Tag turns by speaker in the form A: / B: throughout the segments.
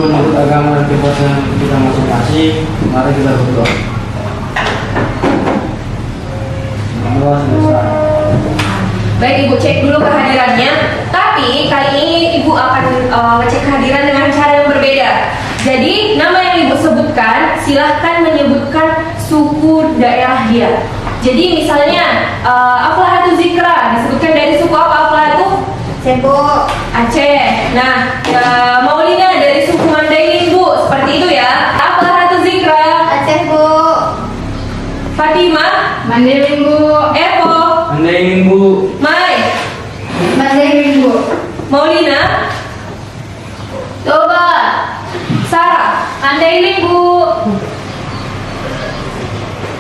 A: menurut agama dan kepercayaan kita masing-masing, mari kita berdoa. Doa selesai.
B: Baik, Ibu cek dulu kehadirannya. Tapi kali ini Ibu akan ngecek kehadiran dengan cara yang berbeda. Jadi nama yang Ibu sebutkan, silahkan menyebutkan suku daerah dia. Jadi misalnya Aflahatu Zikra disebutkan dari suku apa? Aflahatu?
C: Sebo.
B: Aceh. Nah, Maulina dari suku Mandailing, Bu. Seperti itu ya. Aflahatu Zikra.
C: Aceh, Bu.
B: Fatimah.
C: Mandailing, Bu.
B: Evo.
A: Mandailing, Bu.
B: Mai.
C: Mandailing, Bu.
B: Maulina.
C: Toba.
B: Sarah.
C: Mandailing, Bu.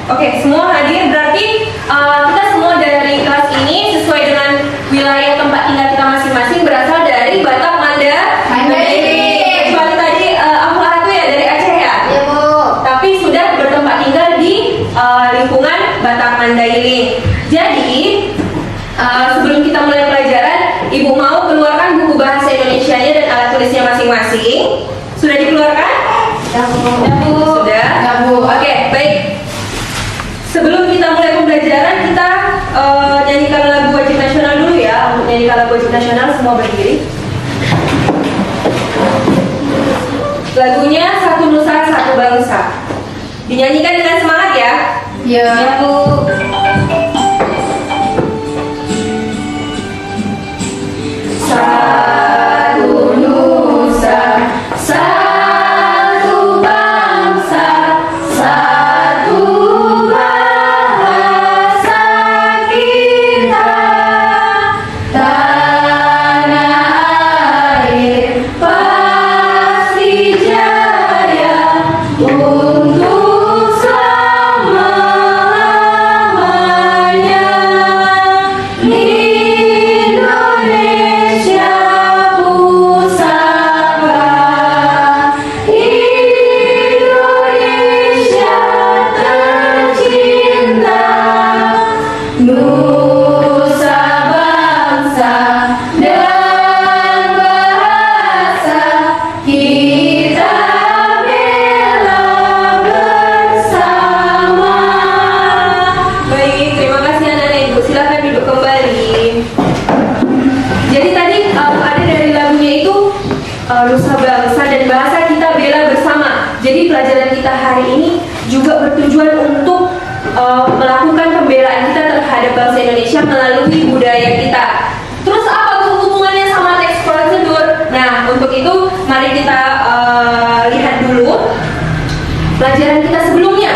B: Oke, semua hadir berarti kita semua dari kelas ini sesuai dengan wilayah tempat tinggal kita masing-masing berasal dari Batak Mandailing. Kecuali tadi Aflahatu ya dari Aceh ya.
C: Iya, Bu.
B: Tapi sudah bertempat tinggal di lingkungan Batak Mandailing. Jadi sebelum kita mulai pelajaran, Ibu mau keluarkan buku bahasa Indonesianya dan alat tulisnya masing-masing. Sudah dikeluarkan?
C: Ya, Bu.
B: Sudah?
C: Ya, Bu.
B: Oke, baik. Sebelum kita mulai pembelajaran, kita nyanyikan lagu wajib nasional dulu ya. Untuk nyanyikan lagu wajib nasional, semua berdiri. Lagunya Satu Nusa Satu Bangsa. Dinyanyikan dengan semangat ya.
C: Ya, Bu.
B: Satu Nusa, satu bangsa, satu bahasa kita, tanah air pasti jaya untuk selama-lamanya. Indonesia pusaka, Indonesia tercinta, nusa bangsa dan bahasa kita bela bersama. Baik, terima kasih anak-anak Ibu. Silakan duduk kembali. Jadi tadi ada dari lagunya itu nusa bangsa dan bahasa kita bela bersama. Jadi pelajaran kita hari ini juga bertujuan untuk melakukan pembelaan kita terhadap bangsa Indonesia melalui budaya kita. Terus apa tuh hubungannya sama teks prosedur? Nah, untuk itu mari kita lihat dulu pelajaran kita sebelumnya.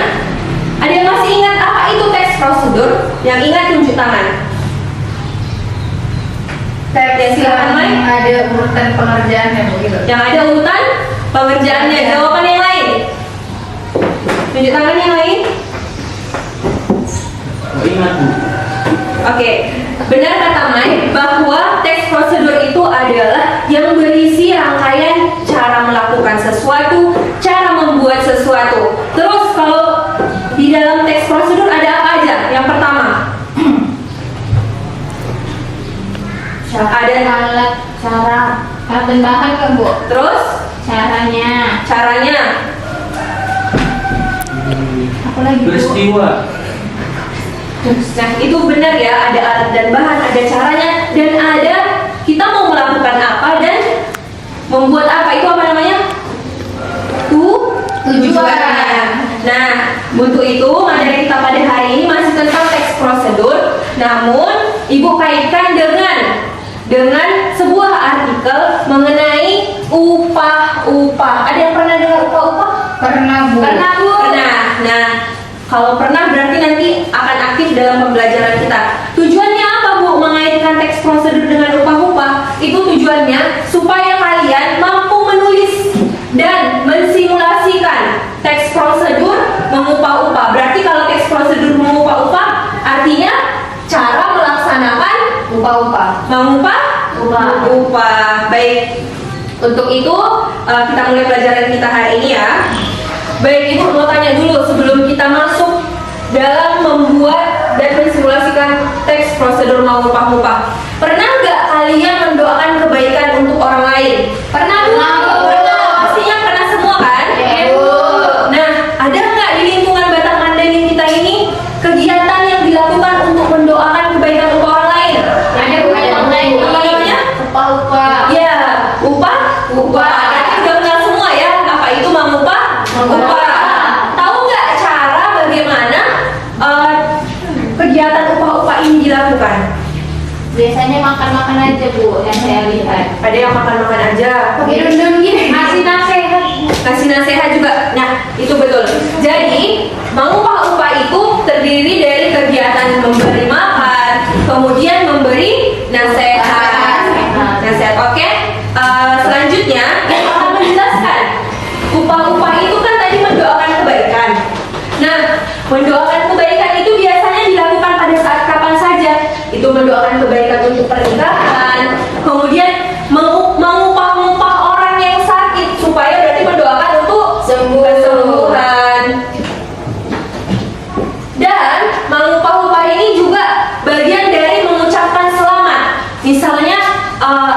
B: Ada yang masih ingat apa itu teks prosedur? Yang ingat tunjuk tangan. Ya, silakan Mai.
C: Ada urutan pengerjaannya, Bu, gitu.
B: Yang ada urutan pengerjaannya. Jawaban yang lain. Tunjuk tangan yang lain.
A: Oh, ingat, Bu.
B: Oke, benar kata Mai bahwa teks prosedur itu adalah yang berisi rangkaian cara melakukan sesuatu, cara membuat sesuatu. Terus kalau di dalam teks prosedur ada apa aja? Yang pertama, ada
C: alat, cara, alat dan bahan kan, Bu?
B: terus
C: Caranya. Apa lagi, Bu?
A: Peristiwa.
B: Nah, itu benar ya, ada alat dan bahan, ada caranya, dan ada kita mau melakukan apa dan membuat apa. Itu apa namanya? Tujuan. Nah, untuk itu materi kita pada hari ini masih tentang teks prosedur. Namun, Ibu kaitkan dengan sebuah artikel mengenai upah-upah. Ada yang pernah dengar upah-upah?
C: Pernah, Bu.
B: Pernah, Bu? Pernah. Nah, kalau pernah berarti nanti akan aktif dalam pembelajaran kita. Tujuannya apa, Bu? Mengaitkan teks prosedur dengan upah-upah. Itu tujuannya supaya kalian mampu menulis dan mensimulasikan teks prosedur mengupah-upah. Berarti kalau teks prosedur mengupah-upah artinya cara melaksanakan
C: Upah-upah.
B: mengupah upah. Baik. Untuk itu kita mulai pelajaran kita hari ini ya. Baik, Ibu mau tanya dulu sebelum kita masuk dalam membuat dan mensimulasikan teks prosedur mengupah-upah. Pernah nggak kalian mendoakan kebaikan untuk orang lain? Pernah, Bu?
C: Pernah, Bu.
B: Pernah. Pastinya
C: makan aja Bu, yang saya lihat.
B: Ada yang makan-makan aja.
C: Dirundung gini.
B: Kasih nasihat. Kasih nasihat juga. Nah, itu betul. Jadi, mengupah-upah itu terdiri dari kegiatan memberi makan, kemudian memberi nasihat. Nasihat, oke? Selanjutnya, yang akan menjelaskan. Upah-upah itu kan tadi mendoakan kebaikan. Nah, mendoakan kebaikan itu biasanya dilakukan pada saat kapan saja. Itu mendoakan kebaikan untuk pernikahan, kemudian mengupah-upah orang yang sakit supaya berarti mendoakan untuk kesembuhan. Dan mengupah-upah ini juga bagian dari mengucapkan selamat. Misalnya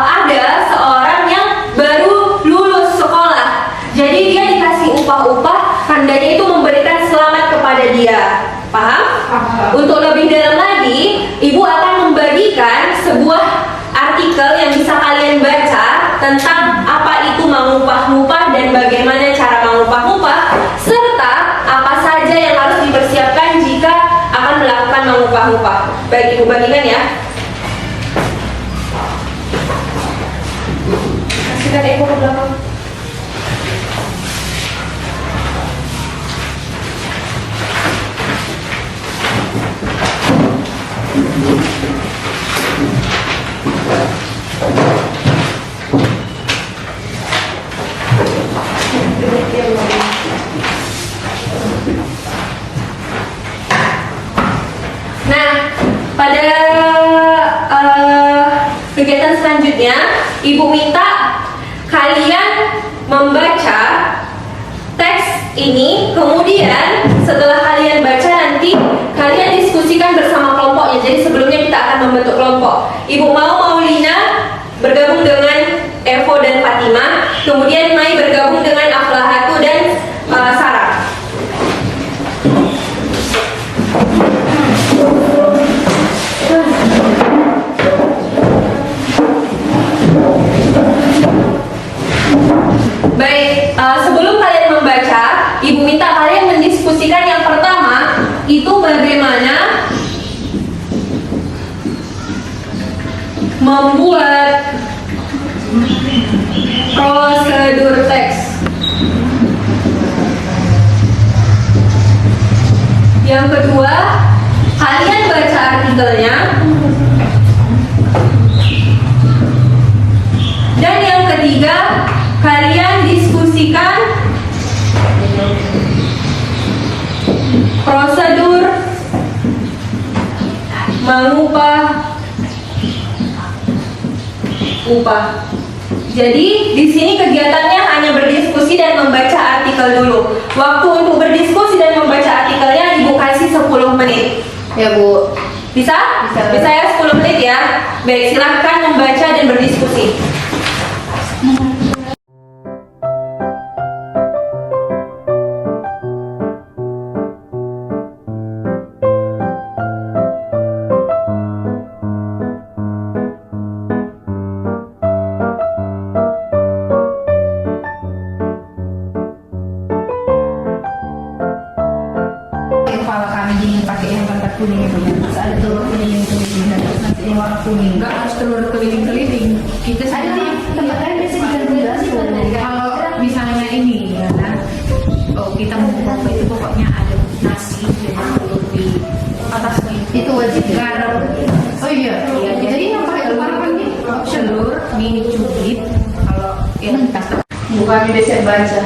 B: ada seorang yang baru lulus sekolah, jadi dia dikasih upah-upah, tandanya itu memberikan selamat kepada dia. Paham? Untuk lebih dalam lagi, Ibu akan membagikan sebuah artikel yang bisa kalian baca tentang apa itu mengupah-upah dan bagaimana cara mengupah-upah, serta apa saja yang harus dipersiapkan jika akan melakukan mengupah-upah. Baik, Ibu bagikan ya. Kasihkan Eko ke belakang. Nah, pada kegiatan selanjutnya, Ibu minta kalian membaca teks ini, kemudian setelah kalian baca nanti kalian diskusikan bersama kelompoknya. Jadi sebelumnya kita akan membentuk kelompok. Ibu mau Maulina bergabung dengan Evo dan Fatima, kemudian Mai bergabung dengan Aflahatu dan Sarah. Baik, sebelum kalian membaca, Ibu minta kalian mendiskusikan yang pertama itu bagaimana membuat prosedur teks. Yang kedua, kalian baca artikelnya. Dan yang ketiga, kalian diskusikan prosedur mengupah-upah. Jadi di sini kegiatannya hanya berdiskusi dan membaca artikel dulu. Waktu untuk berdiskusi dan membaca artikelnya Ibu kasih 10 menit.
C: Ya Bu.
B: Bisa? Bisa ya 10 menit ya. Baik, silahkan membaca dan berdiskusi.
D: Kepala kambing pakai yang warna kuning itu ya. Terus ada telur keliling-keliling dan terus nanti yang warna kuning. Enggak harus telur keliling-keliling. Kita
C: Ada di tempat lain biasa diganti.
D: kalau misalnya ini ya kan. Oh, kita mau apa itu pokoknya ada nasi dengan telur di atasnya.
C: Itu wajib
D: Garam.
C: Oh iya.
D: Jadi yang pakai apa nih? Telur, mie cubit. Kalau yang kasta.
C: Bukan biasa baca.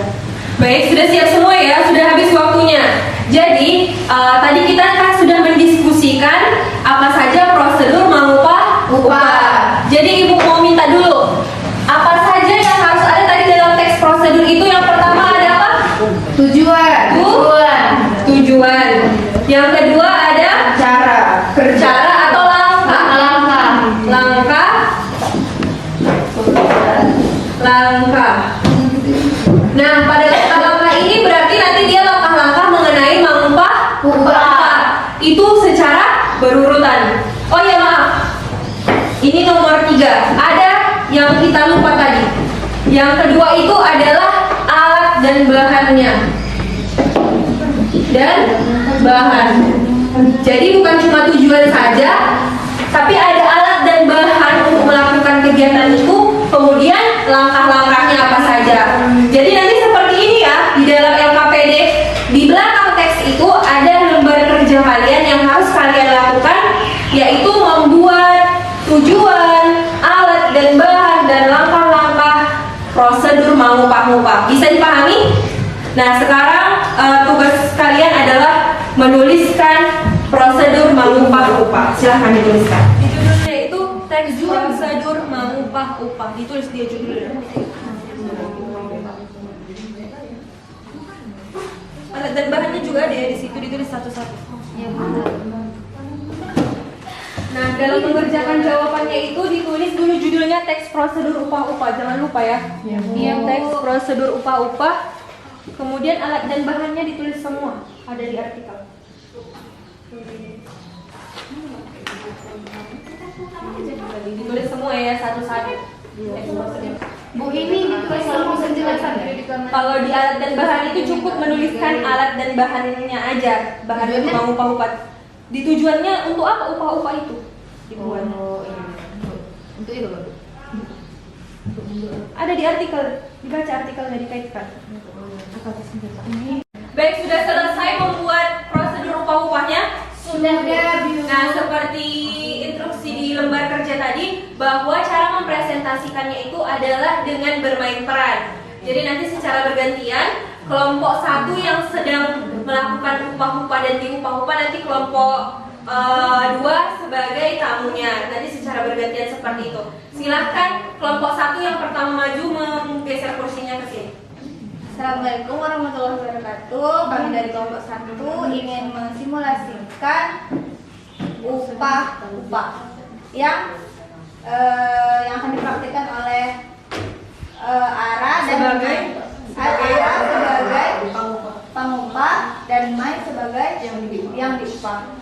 B: Baik, sudah siap semua ya, sudah habis waktunya. Jadi, tadi kita kan sudah mendiskusikan apa saja prosedur mengupah-upah. Jadi, Ibu mau minta dulu, apa saja yang harus ada tadi dalam teks prosedur itu? Yang pertama ada apa?
C: Tujuan.
B: Tujuan. Yang kedua ada
C: Cara.
B: cara atau langkah. Langkah. Nah, pada langkah-langkah ini berarti nanti dia langkah-langkah mengenai mengupah-upah. Itu secara berurutan. Oh ya maaf, ini nomor 3. Ada yang kita lupa tadi. Yang kedua itu adalah alat dan bahannya. Jadi bukan cuma tujuan saja, tapi ada alat dan bahan untuk melakukan kegiatan itu, kemudian langkah-langkahnya apa saja. Jadi nanti seperti ini ya, di dalam LKPD, di belakang teks itu ada lembar kerja kalian yang harus kalian lakukan, yaitu membuat tujuan, alat dan bahan, dan langkah-langkah prosedur mengupah-upah. Bisa dipahami? Nah, sekarang tugas kalian adalah menuliskan prosedur mengupah-upah. Silahkan dituliskan. Di judulnya itu teks prosedur mengupah-upah. Ditulis dia judulnya. Alat dan bahannya juga ada ya di situ, ditulis satu-satu. Nah, dalam mengerjakan jawabannya itu ditulis dulu judulnya teks prosedur upah-upah. Jangan lupa ya. Teks prosedur upah-upah. Kemudian alat dan bahannya ditulis semua, ada di artikel. Ditulis semua ya satu-satu.
C: Bu, ini ditulis semua penjelasan ya?
B: Kalau di alat dan bahan itu cukup menuliskan alat dan bahannya aja, bahan upah-upah. Di tujuannya untuk apa upah-upah itu dibuat?
C: Untuk itu Bapak.
B: Ada di artikel, dibaca artikelnya dikaitkan. Baik, sudah selesai membuat prosedur upah-upahnya?
C: Sudah.
B: Nah, seperti instruksi di lembar kerja tadi, bahwa cara mempresentasikannya itu adalah dengan bermain peran. Jadi nanti secara bergantian, kelompok satu yang sedang melakukan upah-upah dan diupah-upah, nanti kelompok dua sebagai tamunya. Nanti secara bergantian seperti itu. Silahkan kelompok satu yang pertama maju menggeser kursinya ke sini.
E: Assalamualaikum warahmatullahi wabarakatuh. Kami dari kelompok 1 ingin mensimulasikan upah-upah yang akan dipraktikkan oleh Ara sebagai pengupah dan Mai sebagai yang diupah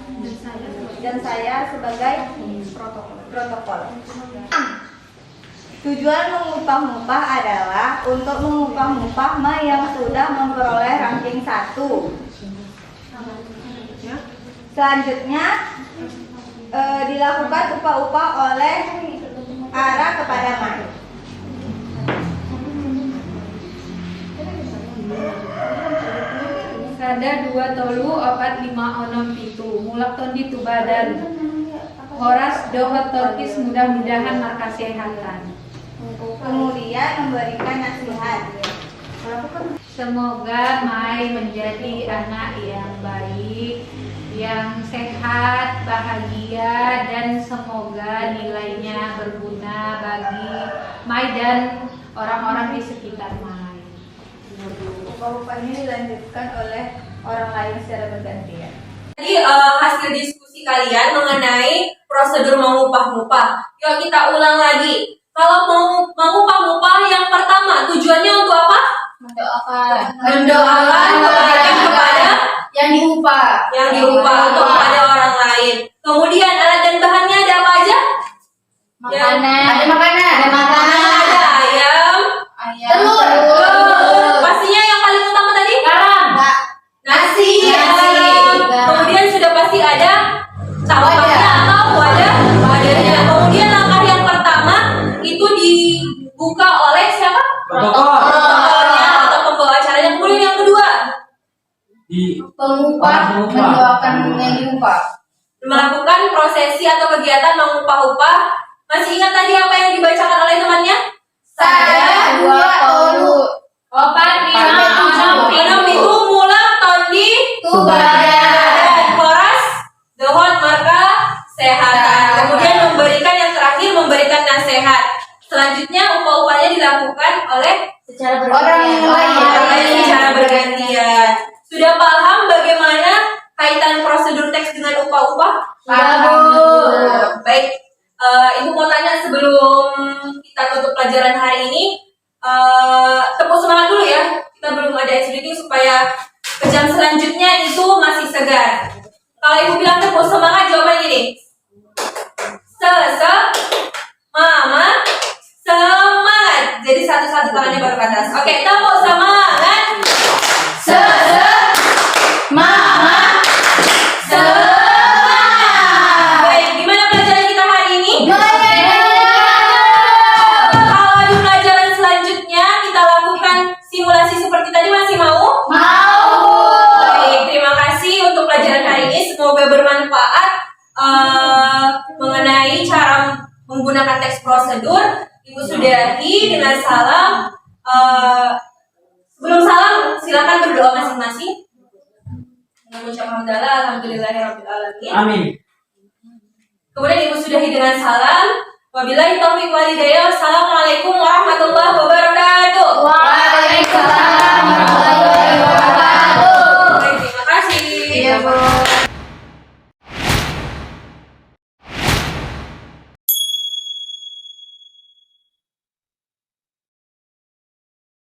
E: dan saya sebagai protokol. Tujuan mengupah-upah adalah untuk mengupah-upah Mai yang sudah memperoleh ranking 1. Selanjutnya dilakukan upah-upah oleh Ara kepada Mai.
D: Sada 2 tolu 4 5 6 7 mulak tondi tu badan horas dohot torkis mudah-mudahan markasehatan.
E: Kemudian memberikan nasihat.
D: Semoga Mai menjadi anak yang baik, yang sehat, bahagia, dan semoga nilainya berguna bagi Mai dan orang-orang di sekitar Mai.
E: Upah-upah ini dilanjutkan oleh orang lain secara bergantian.
B: Tadi hasil diskusi kalian mengenai prosedur mengupah-upah. Yuk kita ulang lagi. Kalau mau mengupah-upah yang pertama tujuannya untuk apa? Mendoakan kebaikan kepada
C: Yang diupah.
B: atau kepada orang lain. Kemudian alat dan bahannya ada apa aja?
C: Ada makanan.
B: Ada ayam, telur. Pastinya yang paling utama tadi? Nasi. Kemudian sudah pasti ada tampaknya atau wadahnya. Kemudian langkah yang pertama itu dibuka oleh siapa? Protokolnya atau pembawa acaranya. Kemudian yang kedua
C: Pengupah mendoakan yang diupah.
B: melakukan prosesi atau kegiatan mengupah-upah. Masih ingat tadi apa yang dibacakan oleh temannya?
C: Sada 2 tolu
D: 4 5
B: 6 itu mulak tondi
C: tu badan.
B: horas dohot marka sehatan. Kemudian memberikan nasihat. Selanjutnya upah-upahnya dilakukan oleh
C: Orang lain.
B: secara bergantian. Sudah paham bagaimana kaitan prosedur teks dengan upah-upah? Baik, Ibu mau tanya sebelum kita tutup pelajaran hari ini, tepuk semangat dulu ya. Kita belum ada SBD supaya ke jam selanjutnya itu masih segar. Kalau Ibu bilang tepuk semangat, jawabannya gini. Mama semangat. Jadi satu-satu tangannya baru ke atas. Oke, tepuk semangat.
C: Mama.
B: Baik, gimana pelajaran kita hari ini? mengenai cara menggunakan teks prosedur. Ibu sudahi dengan salam. Sebelum salam, silakan berdoa masing-masing. Mengucap hamdalah, alhamdulillahirabbil alamin.
A: Amin.
B: Kemudian ibu sudahi dengan salam. Wabillahi taufiq wal hidayah. Wassalamualaikum warahmatullahi wabarakatuh.
C: Waalaikumsalam warahmatullahi wabarakatuh.
B: Baik, terima kasih.
C: Iya, Bu.